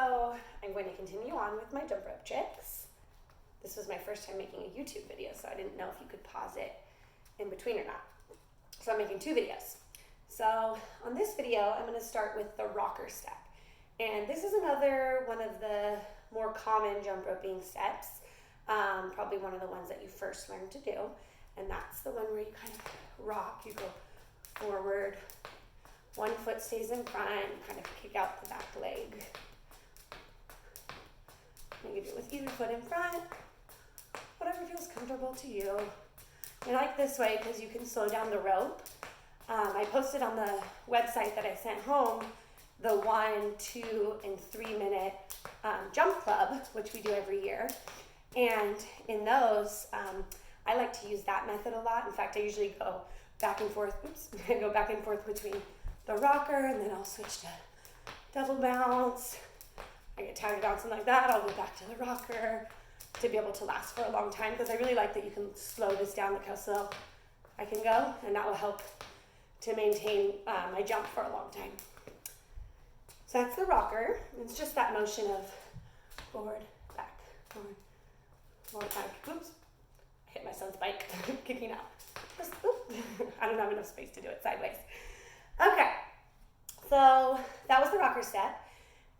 I'm going to continue on with my jump rope tricks. This was my first time making a YouTube video, so I didn't know if you could pause it in between or not. So I'm making two videos. So on this video, I'm going to start with the rocker step. And this is another one of the more common jump roping steps, probably one of the ones that you first learn to do. And that's the one where you kind of rock, you go forward, one foot stays in front, kind of kick out the back leg. You can do it with either foot in front, whatever feels comfortable to you. I like this way because you can slow down the rope. I posted on the website that I sent home the 1, 2, and 3 minute jump club, which we do every year. And in those, I like to use that method a lot. In fact, I usually go back and forth, I go back and forth between the rocker, and then I'll switch to double bounce. I get tired of bouncing like that, I'll go back to the rocker to be able to last for a long time, because I really like that you can slow this down, look how slow I can go, and that will help to maintain my jump for a long time. So that's the rocker. It's just that motion of forward, back, back. Oops, I hit my son's bike, kicking out. Just, I don't have enough space to do it sideways. Okay, so that was the rocker step.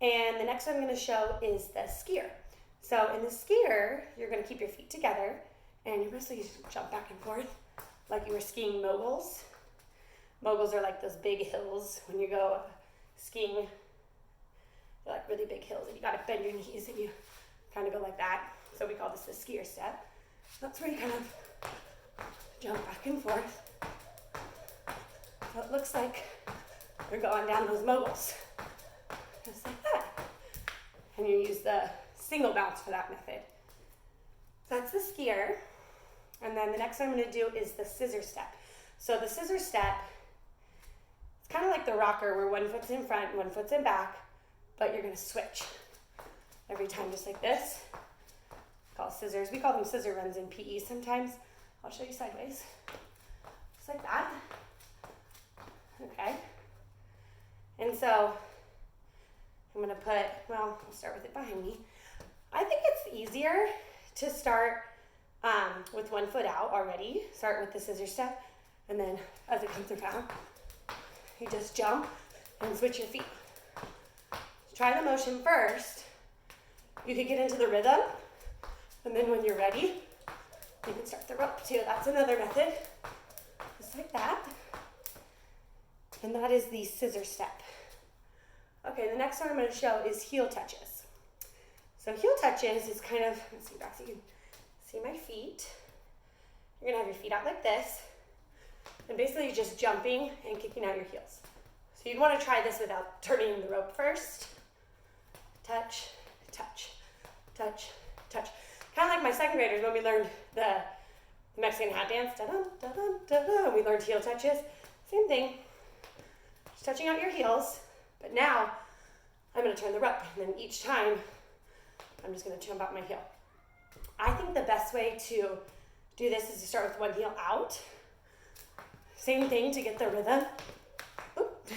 And the next one I'm going to show is the skier. So in the skier, you're going to keep your feet together, and you're basically jump back and forth like you were skiing moguls. Moguls are like those big hills when you go skiing. They're like really big hills, and you got to bend your knees, and you kind of go like that. So we call this the skier step. That's where you kind of jump back and forth. So it looks like you're going down those moguls. Just like that. And you use the single bounce for that method. So that's the skier. And then the next one I'm going to do is the scissor step. So the scissor step, it's kind of like the rocker where one foot's in front and one foot's in back, but you're going to switch every time just like this. Called scissors. We call them scissor runs in PE sometimes. I'll show you sideways. Just like that. Okay. And so I'm going to put, well, I'll start with it behind me. I think it's easier to start with one foot out already. Start with the scissor step, and then as it comes around, you just jump and switch your feet. Try the motion first. You could get into the rhythm, and then when you're ready, you can start the rope too. That's another method, just like that. And that is the scissor step. Okay, the next one I'm going to show is heel touches. So heel touches is kind of, let's see back so you can see my feet. You're going to have your feet out like this, and basically just jumping and kicking out your heels. So you'd want to try this without turning the rope first. Touch, touch, touch, touch. Kind of like my second graders when we learned the Mexican hat dance. Da-dum, da-dum, da-dum. We learned heel touches. Same thing. Just touching out your heels. But now I'm going to turn the rope, and then each time I'm just going to jump out my heel. I think the best way to do this is to start with one heel out. Same thing to get the rhythm. Oop.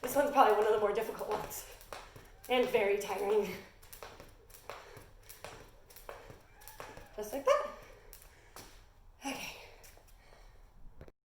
This one's probably one of the more difficult ones and very tiring. Just like that.